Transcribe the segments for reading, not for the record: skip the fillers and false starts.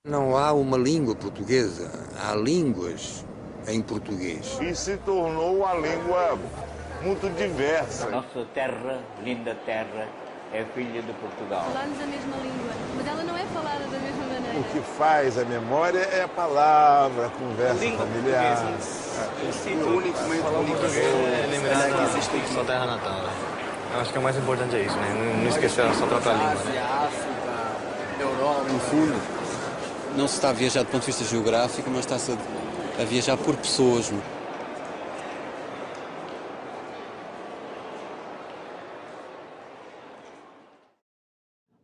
Não há uma língua portuguesa, há línguas em português. E se tornou uma língua muito diversa. Nossa terra, linda terra, é filha de Portugal. Falamos a mesma língua, mas ela não é falada da mesma maneira. O que faz a memória é a palavra, a conversa familiar. Eu sinto unicamente lembrar que existe sua terra natal. Né? Eu acho que o mais importante é isso, né? Não esquecer a sua própria língua. Né? África, Europa. No fundo, não se está a viajar do ponto de vista geográfico, mas está-se a viajar por pessoas. Né?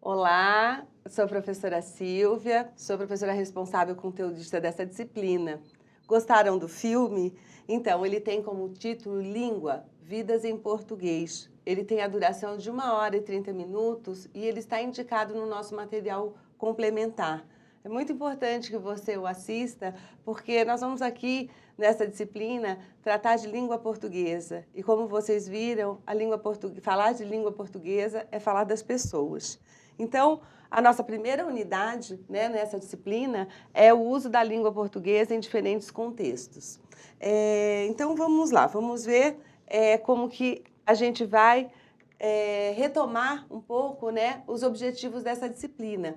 Olá, sou a professora Silvia, sou professora responsável conteudista dessa disciplina. Gostaram do filme? Então, ele tem como título Língua, Vidas em Português. Ele tem a duração de 1h30 e ele está indicado no nosso material complementar. É muito importante que você o assista, porque nós vamos aqui, nessa disciplina, tratar de língua portuguesa. E como vocês viram, falar de língua portuguesa é falar das pessoas. Então, a nossa primeira unidade, né, nessa disciplina é o uso da língua portuguesa em diferentes contextos. Então, vamos lá, vamos ver como que a gente vai retomar um pouco, né, os objetivos dessa disciplina.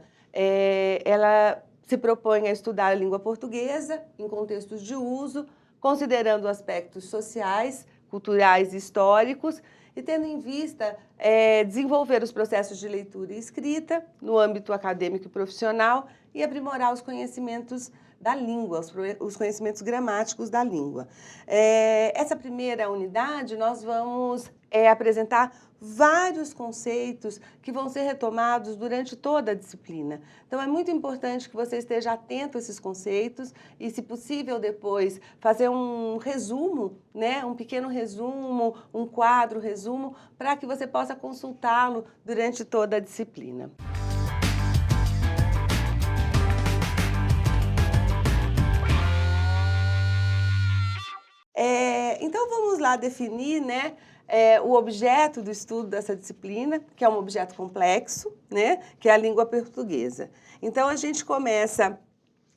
Ela se propõe a estudar a língua portuguesa em contextos de uso, considerando aspectos sociais, culturais e históricos, e tendo em vista desenvolver os processos de leitura e escrita no âmbito acadêmico e profissional e aprimorar os conhecimentos da língua, os conhecimentos gramáticos da língua. Essa primeira unidade, nós vamos apresentar vários conceitos que vão ser retomados durante toda a disciplina. Então, é muito importante que você esteja atento a esses conceitos e, se possível, depois fazer um resumo, né? Um pequeno resumo, um quadro resumo, para que você possa consultá-lo durante toda a disciplina. Então, vamos lá definir, né, o objeto do estudo dessa disciplina, que é um objeto complexo, né, que é a língua portuguesa. Então, a gente começa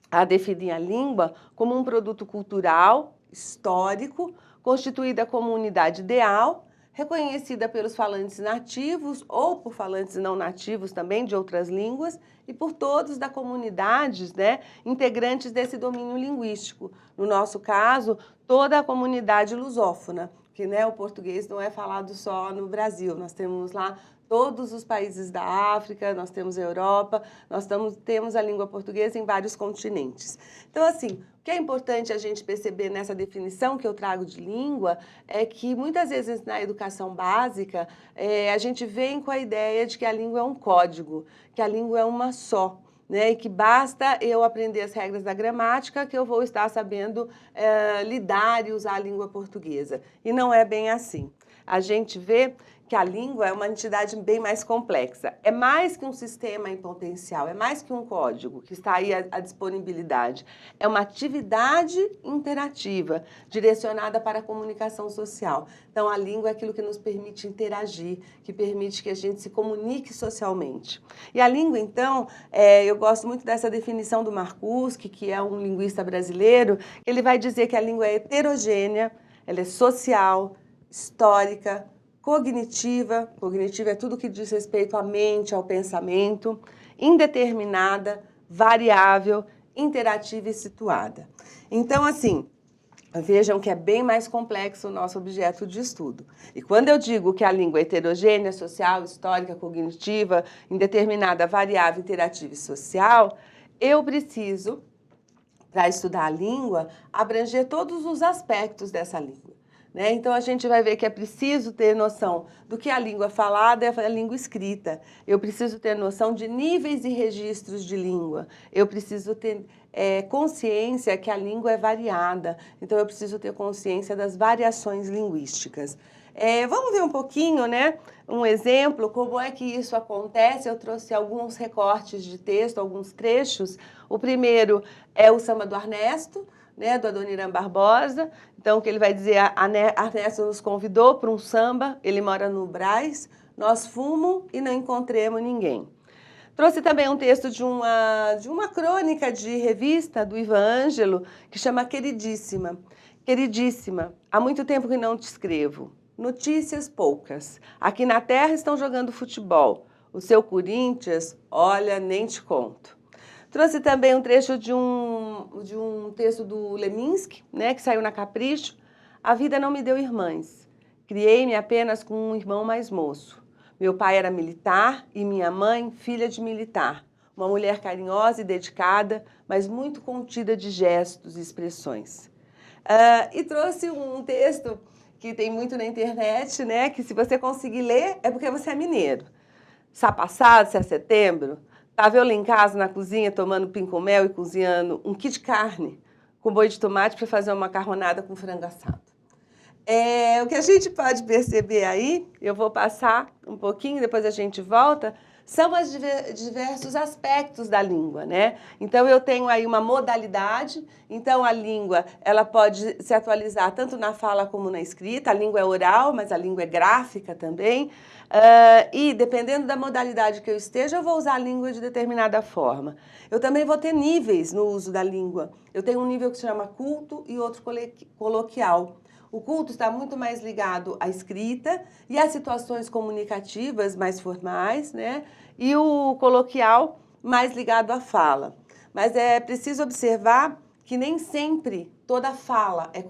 a definir a língua como um produto cultural, histórico, constituída como unidade ideal, reconhecida pelos falantes nativos ou por falantes não nativos também de outras línguas e por todos da comunidade, né, integrantes desse domínio linguístico. No nosso caso, toda a comunidade lusófona, que, né, o português não é falado só no Brasil, nós temos lá todos os países da África, nós temos a Europa, temos a língua portuguesa em vários continentes. Então, assim, o que é importante a gente perceber nessa definição que eu trago de língua é que muitas vezes na educação básica a gente vem com a ideia de que a língua é um código, que a língua é uma só. Né, e que basta eu aprender as regras da gramática que eu vou estar sabendo lidar e usar a língua portuguesa. E não é bem assim. A gente vê que a língua é uma entidade bem mais complexa. É mais que um sistema em potencial, é mais que um código que está aí à disponibilidade. É uma atividade interativa, direcionada para a comunicação social. Então, a língua é aquilo que nos permite interagir, que permite que a gente se comunique socialmente. E a língua, então, eu gosto muito dessa definição do Marcuse, que é um linguista brasileiro, ele vai dizer que a língua é heterogênea, ela é social, histórica, cognitiva é tudo que diz respeito à mente, ao pensamento, indeterminada, variável, interativa e situada. Então, assim, vejam que é bem mais complexo o nosso objeto de estudo. E quando eu digo que a língua é heterogênea, social, histórica, cognitiva, indeterminada, variável, interativa e social, eu preciso, para estudar a língua, abranger todos os aspectos dessa língua. Então, a gente vai ver que é preciso ter noção do que a língua falada é a língua escrita. Eu preciso ter noção de níveis e registros de língua. Eu preciso ter consciência que a língua é variada. Então, eu preciso ter consciência das variações linguísticas. Vamos ver um pouquinho, né, um exemplo, como é que isso acontece. Eu trouxe alguns recortes de texto, alguns trechos. O primeiro é o Samba do Ernesto, né, do Adoniran Barbosa. Então, o que ele vai dizer, a Ernesto nos convidou para um samba, ele mora no Brás, nós fomos e não encontremos ninguém. Trouxe também um texto de uma crônica de revista do Ivan Ângelo, que chama Queridíssima. Queridíssima, há muito tempo que não te escrevo. Notícias poucas. Aqui na terra estão jogando futebol. O seu Corinthians, olha, nem te conto. Trouxe também um trecho de um texto do Leminski, né, que saiu na Capricho. A vida não me deu irmãs. Criei-me apenas com um irmão mais moço. Meu pai era militar e minha mãe, filha de militar. Uma mulher carinhosa e dedicada, mas muito contida de gestos e expressões. E trouxe um texto que tem muito na internet, né, que se você conseguir ler, é porque você é mineiro. Sábado passado, se é setembro, estava eu lá em casa, na cozinha, tomando pin com mel e cozinhando um quilo de carne com boi de tomate para fazer uma macarronada com frango assado. O que a gente pode perceber aí, eu vou passar um pouquinho, depois a gente volta, são os diversos aspectos da língua, né? Então, eu tenho aí uma modalidade, então a língua ela pode se atualizar tanto na fala como na escrita, a língua é oral, mas a língua é gráfica também, e dependendo da modalidade que eu esteja, eu vou usar a língua de determinada forma. Eu também vou ter níveis no uso da língua. Eu tenho um nível que se chama culto e outro coloquial. O culto está muito mais ligado à escrita e às situações comunicativas mais formais, né? E o coloquial mais ligado à fala. Mas é preciso observar que nem sempre toda fala é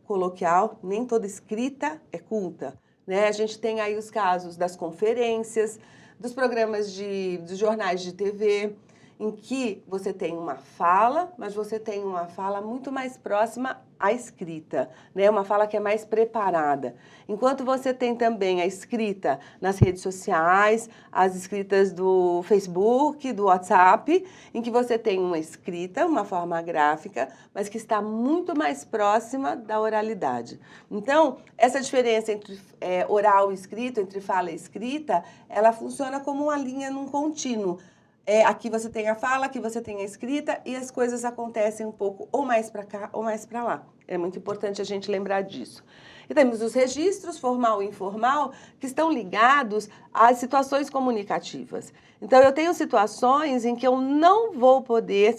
coloquial, nem toda escrita é culta, né? A gente tem aí os casos das conferências, dos programas dos jornais de TV, em que você tem uma fala, mas você tem uma fala muito mais próxima à escrita, né? Uma fala que é mais preparada. Enquanto você tem também a escrita nas redes sociais, as escritas do Facebook, do WhatsApp, em que você tem uma escrita, uma forma gráfica, mas que está muito mais próxima da oralidade. Então, essa diferença entre oral e escrito, entre fala e escrita, ela funciona como uma linha num contínuo. Aqui você tem a fala, aqui você tem a escrita e as coisas acontecem um pouco ou mais para cá ou mais para lá. É muito importante a gente lembrar disso. E temos os registros, formal e informal, que estão ligados às situações comunicativas. Então, eu tenho situações em que eu não vou poder,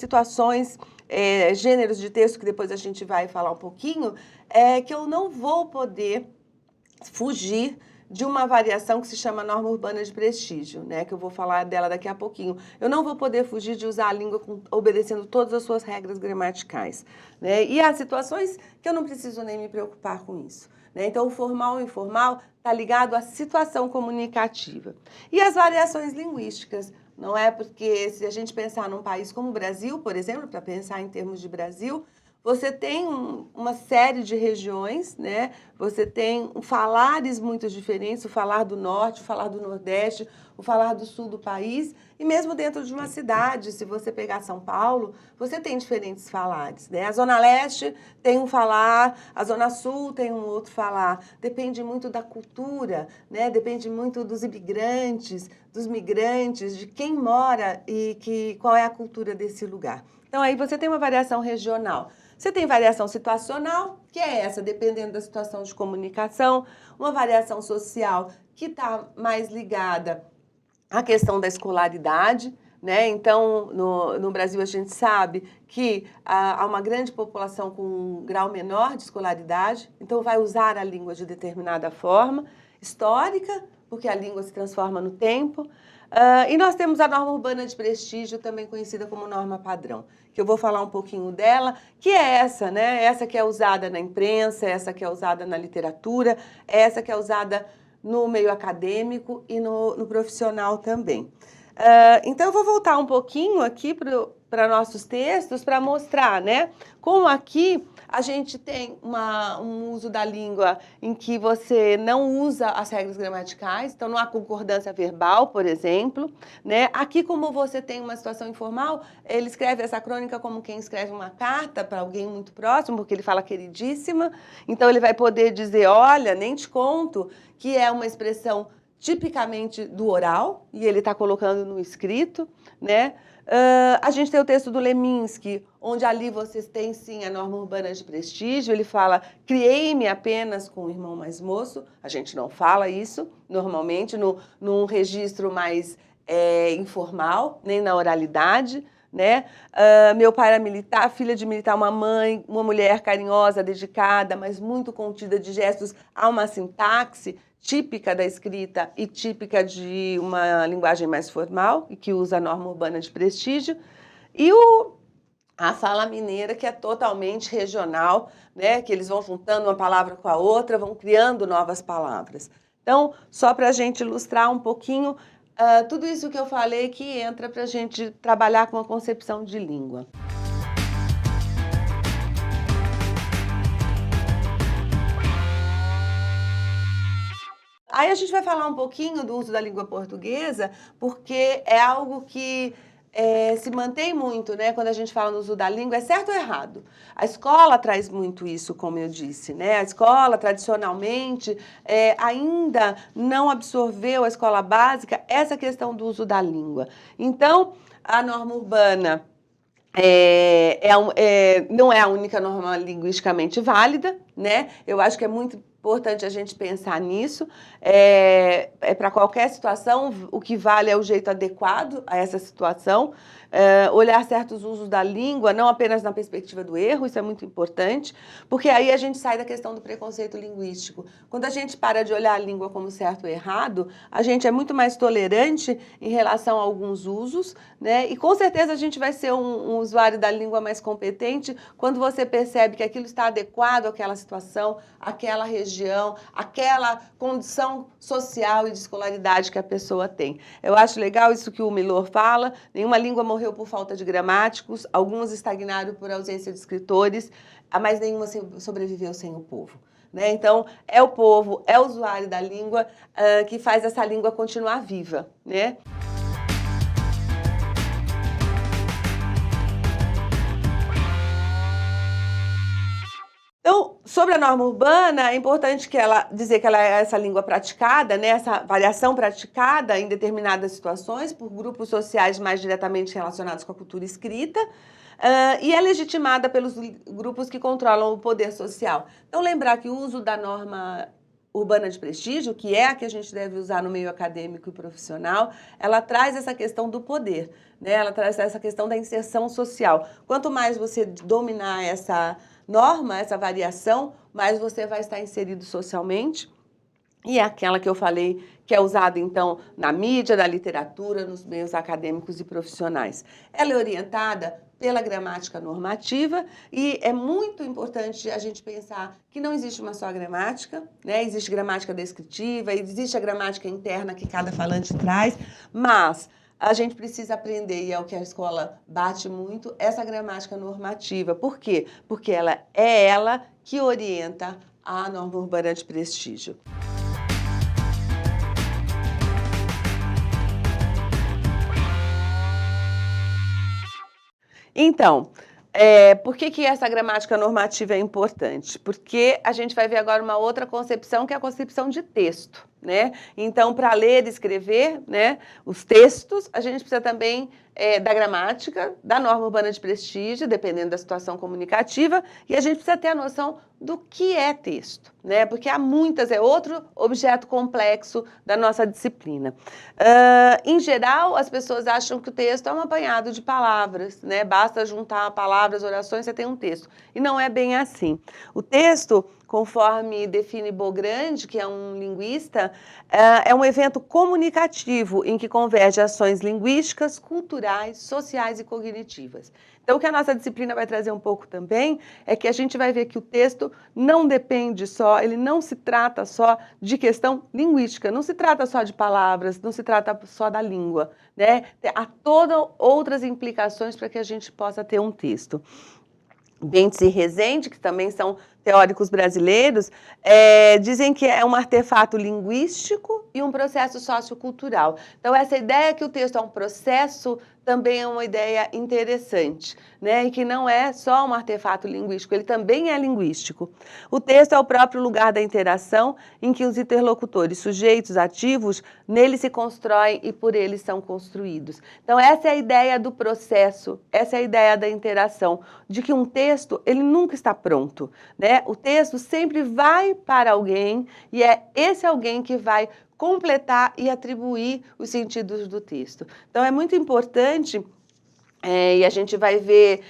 gêneros de texto, que depois a gente vai falar um pouquinho, que eu não vou poder fugir de uma variação que se chama norma urbana de prestígio, né? Que eu vou falar dela daqui a pouquinho. Eu não vou poder fugir de usar a língua obedecendo todas as suas regras gramaticais, né? E há situações que eu não preciso nem me preocupar com isso, né? Então, o formal e o informal está ligado à situação comunicativa. E as variações linguísticas, não é? Porque se a gente pensar num país como o Brasil, por exemplo, para pensar em termos de Brasil, você tem uma série de regiões, né? Você tem falares muito diferentes, o falar do norte, o falar do nordeste, o falar do sul do país, e mesmo dentro de uma cidade, se você pegar São Paulo, você tem diferentes falares, né? A Zona Leste tem um falar, a Zona Sul tem um outro falar. Depende muito da cultura, né? Depende muito dos imigrantes, dos migrantes, de quem mora e qual é a cultura desse lugar. Então, aí você tem uma variação regional. Você tem variação situacional, que é essa, dependendo da situação de comunicação, uma variação social que está mais ligada à questão da escolaridade, né? Então, no Brasil, a gente sabe que há uma grande população com um grau menor de escolaridade, então vai usar a língua de determinada forma, histórica, porque a língua se transforma no tempo. E nós temos a norma urbana de prestígio, também conhecida como norma padrão, que eu vou falar um pouquinho dela, que é essa, né? Essa que é usada na imprensa, essa que é usada na literatura, essa que é usada no meio acadêmico e no profissional também. Então, eu vou voltar um pouquinho aqui para nossos textos para mostrar, né? Como aqui a gente tem um uso da língua em que você não usa as regras gramaticais, então não há concordância verbal, por exemplo, né? Aqui, como você tem uma situação informal, ele escreve essa crônica como quem escreve uma carta para alguém muito próximo, porque ele fala queridíssima, então ele vai poder dizer, olha, nem te conto, que é uma expressão tipicamente do oral, e ele está colocando no escrito, né? A gente tem o texto do Leminski, onde ali vocês têm, sim, a norma urbana de prestígio. Ele fala, criei-me apenas com o irmão mais moço. A gente não fala isso, normalmente, num registro mais informal, nem na oralidade, né? Meu pai era militar, filha de militar, uma mãe, uma mulher carinhosa, dedicada, mas muito contida de gestos. Há uma sintaxe típica da escrita e típica de uma linguagem mais formal, e que usa a norma urbana de prestígio, e a fala mineira, que é totalmente regional, né? Que eles vão juntando uma palavra com a outra, vão criando novas palavras. Então, só para a gente ilustrar um pouquinho, tudo isso que eu falei que entra para a gente trabalhar com a concepção de língua. Aí a gente vai falar um pouquinho do uso da língua portuguesa, porque é algo que se mantém muito, né? Quando a gente fala no uso da língua, é certo ou errado? A escola traz muito isso, como eu disse, né? A escola, tradicionalmente, ainda não absorveu, a escola básica, essa questão do uso da língua. Então, a norma urbana não é a única norma linguisticamente válida, né? Eu acho que é muito importante a gente pensar nisso. Para qualquer situação, o que vale é o jeito adequado a essa situação. Olhar certos usos da língua, não apenas na perspectiva do erro, isso é muito importante, porque aí a gente sai da questão do preconceito linguístico. Quando a gente para de olhar a língua como certo ou errado, a gente é muito mais tolerante em relação a alguns usos, né? E com certeza a gente vai ser um usuário da língua mais competente quando você percebe que aquilo está adequado àquela situação, àquela região, àquela condição social e de escolaridade que a pessoa tem. Eu acho legal isso que o Milor fala, nenhuma língua morreu por falta de gramáticos, algumas estagnaram por ausência de escritores, mas nenhuma sobreviveu sem o povo, né? Então, é o povo, é o usuário da língua que faz essa língua continuar viva, né? Então, sobre a norma urbana, é importante dizer que ela é essa língua praticada, né, essa variação praticada em determinadas situações por grupos sociais mais diretamente relacionados com a cultura escrita, e é legitimada pelos grupos que controlam o poder social. Então, lembrar que o uso da norma urbana de prestígio, que é a que a gente deve usar no meio acadêmico e profissional, ela traz essa questão do poder, né? Ela traz essa questão da inserção social. Quanto mais você dominar essa norma, essa variação, mais você vai estar inserido socialmente. E é aquela que eu falei que é usada, então, na mídia, na literatura, nos meios acadêmicos e profissionais. Ela é orientada pela gramática normativa e é muito importante a gente pensar que não existe uma só gramática, né? Existe gramática descritiva, existe a gramática interna que cada falante traz, mas a gente precisa aprender, e é o que a escola bate muito, essa gramática normativa. Por quê? Porque ela que orienta a norma urbana de prestígio. Então, por que essa gramática normativa é importante? Porque a gente vai ver agora uma outra concepção, que é a concepção de texto, né? Então, para ler e escrever, né, os textos, a gente precisa também da gramática, da norma urbana de prestígio, dependendo da situação comunicativa, e a gente precisa ter a noção do que é texto, né? Porque há muitas, é outro objeto complexo da nossa disciplina. Em geral, as pessoas acham que o texto é um apanhado de palavras, né? Basta juntar palavras, orações, você tem um texto. E não é bem assim. O texto, conforme define Bogrand, que é um linguista, é um evento comunicativo em que converge ações linguísticas, culturais, sociais e cognitivas. Então, o que a nossa disciplina vai trazer um pouco também é que a gente vai ver que o texto não depende só, ele não se trata só de questão linguística, não se trata só de palavras, não se trata só da língua, né? Há todas outras implicações para que a gente possa ter um texto. Bentes e Rezende, que também são teóricos brasileiros dizem que é um artefato linguístico e um processo sociocultural. Então, essa ideia que o texto é um processo também é uma ideia interessante, né? E que não é só um artefato linguístico, ele também é linguístico. O texto é o próprio lugar da interação em que os interlocutores, sujeitos ativos, nele se constroem e por eles são construídos. Então, essa é a ideia do processo, essa é a ideia da interação, de que um texto, ele nunca está pronto, né? O texto sempre vai para alguém e é esse alguém que vai completar e atribuir os sentidos do texto. Então, é muito importante, e a gente vai ver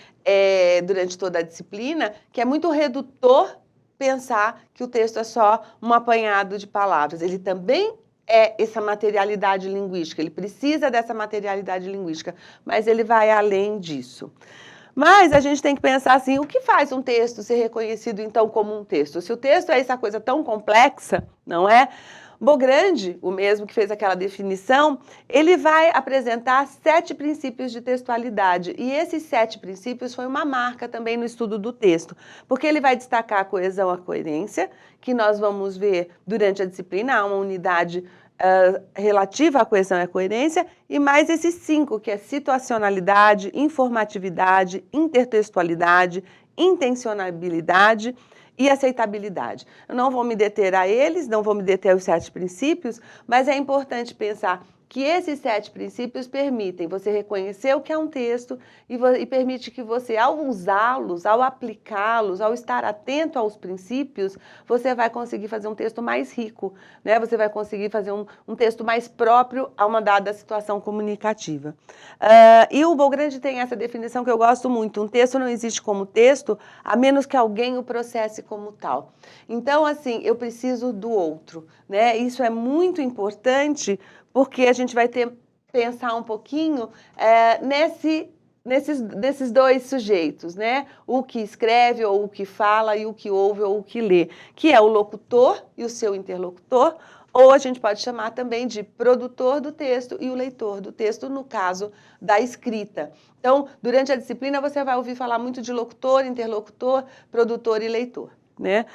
durante toda a disciplina, que é muito redutor pensar que o texto é só um apanhado de palavras. Ele também é essa materialidade linguística, ele precisa dessa materialidade linguística, mas ele vai além disso. Mas a gente tem que pensar assim, o que faz um texto ser reconhecido, então, como um texto? Se o texto é essa coisa tão complexa, não é? Bograndi, o mesmo que fez aquela definição, ele vai apresentar 7 princípios de textualidade. E esses 7 princípios foi uma marca também no estudo do texto, porque ele vai destacar a coesão, a coerência, que nós vamos ver durante a disciplina, há uma unidade relativa à coesão e à coerência, e mais esses 5, que é situacionalidade, informatividade, intertextualidade, intencionalidade e aceitabilidade. Eu não vou me deter a eles, não vou me deter aos 7 princípios, mas é importante pensar que esses 7 princípios permitem você reconhecer o que é um texto e permite que você, ao usá-los, ao aplicá-los, ao estar atento aos princípios, você vai conseguir fazer um texto mais rico, né? Você vai conseguir fazer um texto mais próprio a uma dada situação comunicativa. E o Bograndi tem essa definição que eu gosto muito: um texto não existe como texto a menos que alguém o processe como tal. Então, assim, eu preciso do outro, né? Isso é muito importante, porque a gente vai pensar um pouquinho nesses 2 sujeitos, né? O que escreve ou o que fala e o que ouve ou o que lê, que é o locutor e o seu interlocutor, ou a gente pode chamar também de produtor do texto e o leitor do texto, no caso da escrita. Então, durante a disciplina, você vai ouvir falar muito de locutor, interlocutor, produtor e leitor, né?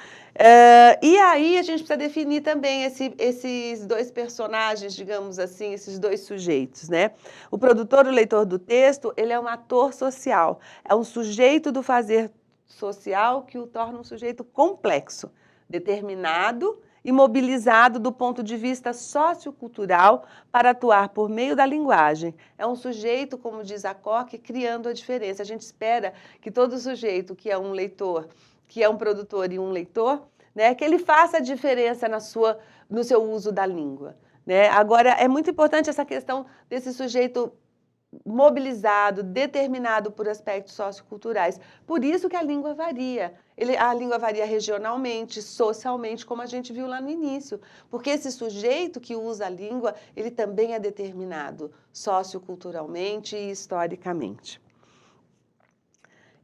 E aí a gente precisa definir também esses 2 personagens, digamos assim, esses 2 sujeitos, né? O produtor, o leitor do texto, ele é um ator social, é um sujeito do fazer social que o torna um sujeito complexo, determinado e mobilizado do ponto de vista sociocultural para atuar por meio da linguagem. É um sujeito, como diz a Koch, criando a diferença. A gente espera que todo sujeito que é um leitor, que é um produtor e um leitor, né, que ele faça a diferença no seu uso da língua, né? Agora, é muito importante essa questão desse sujeito mobilizado, determinado por aspectos socioculturais. Por isso que a língua varia. A língua varia regionalmente, socialmente, como a gente viu lá no início. Porque esse sujeito que usa a língua, ele também é determinado socioculturalmente e historicamente.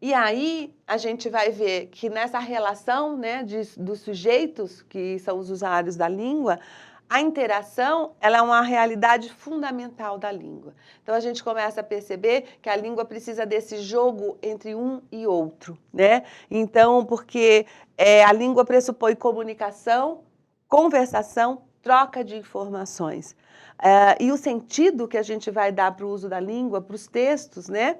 E aí, a gente vai ver que nessa relação, né, dos sujeitos, que são os usuários da língua, a interação, ela é uma realidade fundamental da língua. Então, a gente começa a perceber que a língua precisa desse jogo entre um e outro, né? Então, porque a língua pressupõe comunicação, conversação, troca de informações. E o sentido que a gente vai dar para o uso da língua, para os textos, né,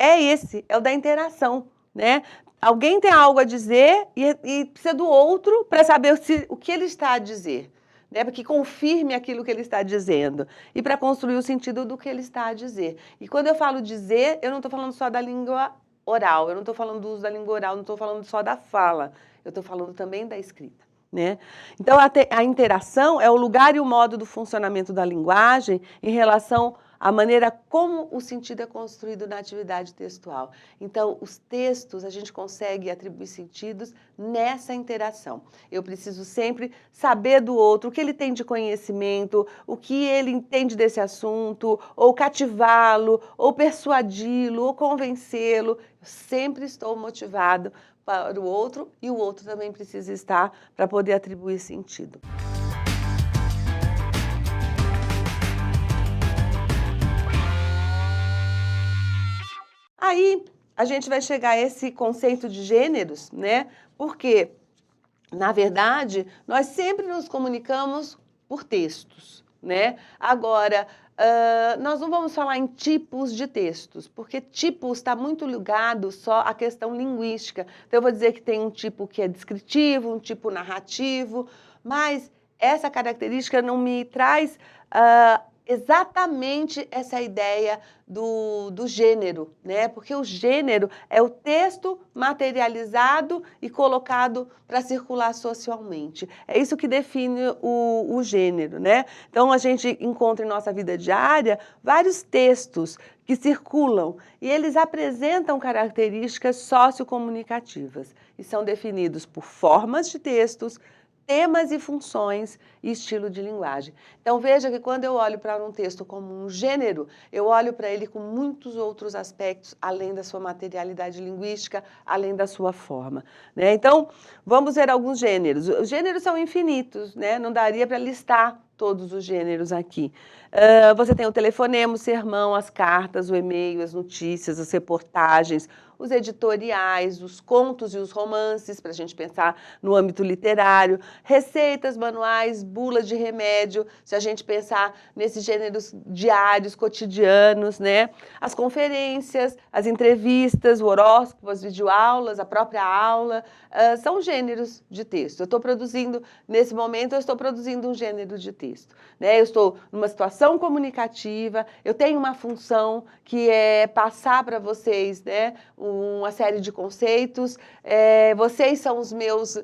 esse, é o da interação, né? Alguém tem algo a dizer e precisa do outro para saber o que ele está a dizer, né? Para que confirme aquilo que ele está dizendo e para construir o sentido do que ele está a dizer. E quando eu falo dizer, eu não estou falando só da língua oral, eu não estou falando do uso da língua oral, não estou falando só da fala, eu estou falando também da escrita, né? Então, a interação é o lugar e o modo do funcionamento da linguagem em relação à maneira como o sentido é construído na atividade textual. Então, os textos, a gente consegue atribuir sentidos nessa interação. Eu preciso sempre saber do outro, o que ele tem de conhecimento, o que ele entende desse assunto, ou cativá-lo, ou persuadi-lo, ou convencê-lo. Eu sempre estou motivado para o outro e o outro também precisa estar para poder atribuir sentido. Aí, a gente vai chegar a esse conceito de gêneros, né? Porque, na verdade, nós sempre nos comunicamos por textos, né? Agora, nós não vamos falar em tipos de textos, porque tipos está muito ligado só à questão linguística. Então, eu vou dizer que tem um tipo que é descritivo, um tipo narrativo, mas essa característica não me traz exatamente essa ideia do gênero, né? Porque o gênero é o texto materializado e colocado para circular socialmente. É isso que define o gênero, né? Então, a gente encontra em nossa vida diária vários textos que circulam e eles apresentam características sociocomunicativas e são definidos por formas de textos, temas e funções e estilo de linguagem. Então, veja que quando eu olho para um texto como um gênero, eu olho para ele com muitos outros aspectos, além da sua materialidade linguística, além da sua forma, né? Então, vamos ver alguns gêneros. Os gêneros são infinitos, né? Não daria para listar todos os gêneros aqui. Você tem o telefonema, o sermão, as cartas, o e-mail, as notícias, as reportagens, os editoriais, os contos e os romances, para a gente pensar no âmbito literário, receitas, manuais, bulas de remédio, se a gente pensar nesses gêneros diários, cotidianos, né? As conferências, as entrevistas, o horóscopo, as videoaulas, a própria aula, são gêneros de texto. Eu estou produzindo, nesse momento, eu estou produzindo um gênero de texto, né? Eu estou numa situação comunicativa, eu tenho uma função que é passar para vocês, né, uma série de conceitos, vocês são os meus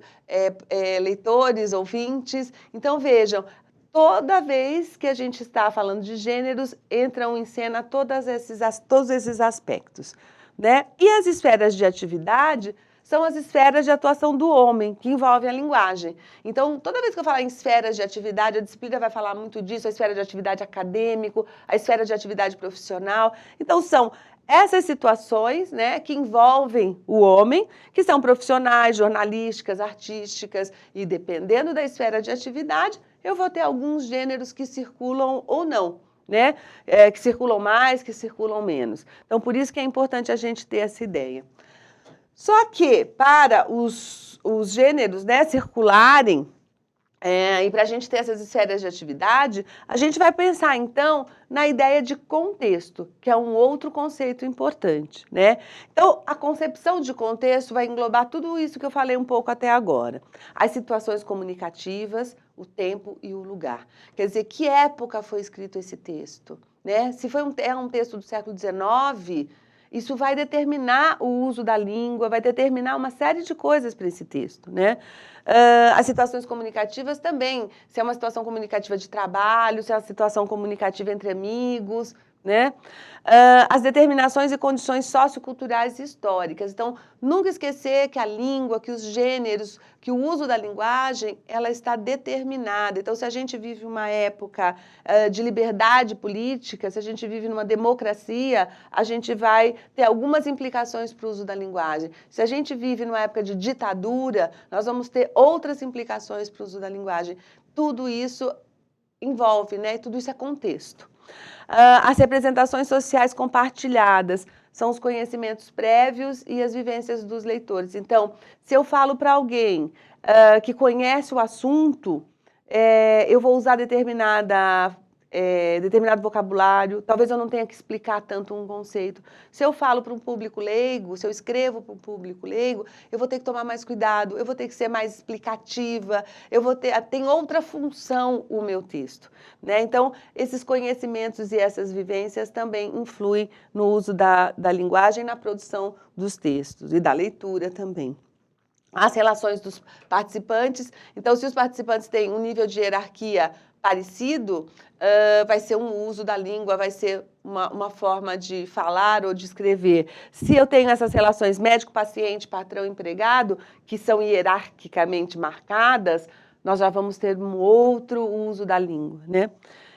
leitores, ouvintes. Então, vejam, toda vez que a gente está falando de gêneros, entram em cena todos esses aspectos, né? E as esferas de atividade são as esferas de atuação do homem, que envolvem a linguagem. Então, toda vez que eu falar em esferas de atividade, a disciplina vai falar muito disso, a esfera de atividade acadêmico, a esfera de atividade profissional. Então, são essas situações, né, que envolvem o homem, que são profissionais, jornalísticas, artísticas, e dependendo da esfera de atividade, eu vou ter alguns gêneros que circulam ou não, né? Que circulam mais, que circulam menos. Então, por isso que é importante a gente ter essa ideia. Só que, para os gêneros, né, circularem, e para a gente ter essas esferas de atividade, a gente vai pensar, então, na ideia de contexto, que é um outro conceito importante, né? Então, a concepção de contexto vai englobar tudo isso que eu falei um pouco até agora. As situações comunicativas, o tempo e o lugar. Quer dizer, que época foi escrito esse texto, né? Se foi um texto do século XIX... Isso vai determinar o uso da língua, vai determinar uma série de coisas para esse texto, né? As situações comunicativas também, se é uma situação comunicativa de trabalho, se é uma situação comunicativa entre amigos, né? As determinações e condições socioculturais e históricas. Então, nunca esquecer que a língua, que os gêneros, que o uso da linguagem, ela está determinada. Então, se a gente vive uma época de liberdade política, se a gente vive numa democracia, a gente vai ter algumas implicações para o uso da linguagem. Se a gente vive numa época de ditadura, nós vamos ter outras implicações para o uso da linguagem. Tudo isso envolve, né? Tudo isso é contexto. As representações sociais compartilhadas são os conhecimentos prévios e as vivências dos leitores. Então, se eu falo para alguém que conhece o assunto, eu vou usar determinado vocabulário, talvez eu não tenha que explicar tanto um conceito. Se eu falo para um público leigo, se eu escrevo para um público leigo, eu vou ter que tomar mais cuidado, eu vou ter que ser mais explicativa, tem outra função o meu texto, né? Então, esses conhecimentos e essas vivências também influem no uso da linguagem, na produção dos textos e da leitura também. As relações dos participantes, então, se os participantes têm um nível de hierarquia parecido, vai ser um uso da língua, vai ser uma forma de falar ou de escrever. Se eu tenho essas relações médico-paciente, patrão-empregado, que são hierarquicamente marcadas, nós já vamos ter um outro uso da língua, né?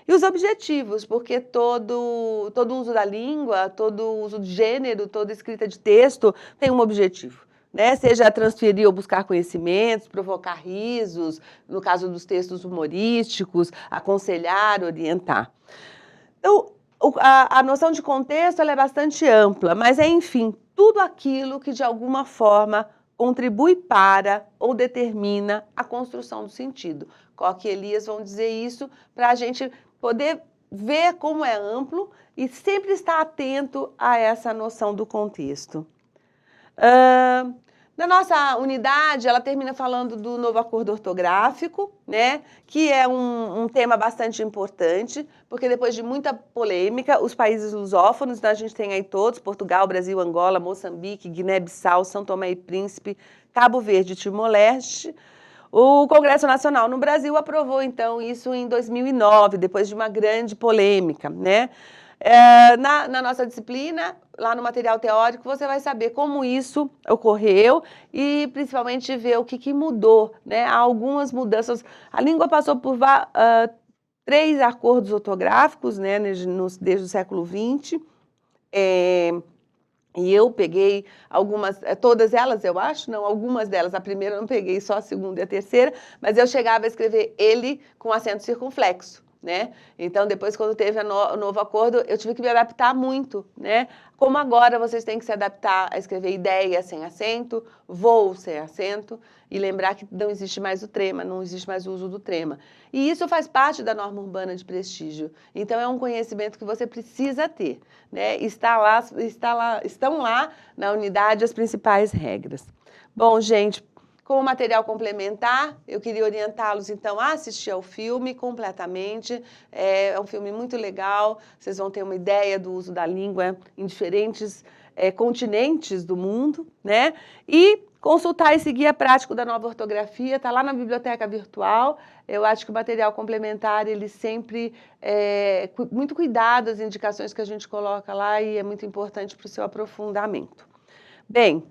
E os objetivos, porque todo uso da língua, todo uso de gênero, toda escrita de texto tem um objetivo, né? Seja transferir ou buscar conhecimentos, provocar risos, no caso dos textos humorísticos, aconselhar, orientar. Então, a noção de contexto ela é bastante ampla, mas enfim, tudo aquilo que de alguma forma contribui para ou determina a construção do sentido. Koch e Elias vão dizer isso para a gente poder ver como é amplo e sempre estar atento a essa noção do contexto. Na nossa unidade, ela termina falando do novo acordo ortográfico, né, que é um tema bastante importante, porque depois de muita polêmica, os países lusófonos, então a gente tem aí todos, Portugal, Brasil, Angola, Moçambique, Guiné-Bissau, São Tomé e Príncipe, Cabo Verde e Timor-Leste, o Congresso Nacional no Brasil aprovou, então, isso em 2009, depois de uma grande polêmica, né? Na nossa disciplina, lá no material teórico, você vai saber como isso ocorreu e principalmente ver o que mudou, né? Há algumas mudanças. A língua passou por 3 acordos ortográficos, né, desde o século XX. E eu peguei algumas, todas elas, eu acho, não, algumas delas. A primeira eu não peguei, só a segunda e a terceira, mas eu chegava a escrever ele com acento circunflexo, né? Então, depois, quando teve o novo acordo, eu tive que me adaptar muito, né? Como agora vocês têm que se adaptar a escrever ideia sem acento, voo sem acento, e lembrar que não existe mais o trema, não existe mais o uso do trema. E isso faz parte da norma urbana de prestígio. Então, é um conhecimento que você precisa ter, né? Estão lá na unidade as principais regras. Bom, gente, como material complementar, eu queria orientá-los, então, a assistir ao filme completamente. É um filme muito legal, vocês vão ter uma ideia do uso da língua em diferentes continentes do mundo, né? E consultar esse guia prático da nova ortografia, está lá na biblioteca virtual. Eu acho que o material complementar, ele sempre muito cuidado as indicações que a gente coloca lá e é muito importante para o seu aprofundamento. Bem,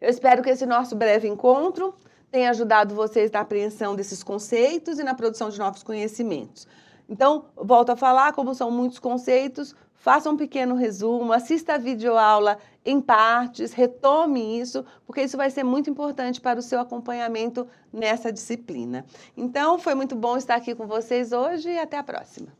eu espero que esse nosso breve encontro tenha ajudado vocês na apreensão desses conceitos e na produção de novos conhecimentos. Então, volto a falar, como são muitos conceitos, faça um pequeno resumo, assista a videoaula em partes, retome isso, porque isso vai ser muito importante para o seu acompanhamento nessa disciplina. Então, foi muito bom estar aqui com vocês hoje e até a próxima.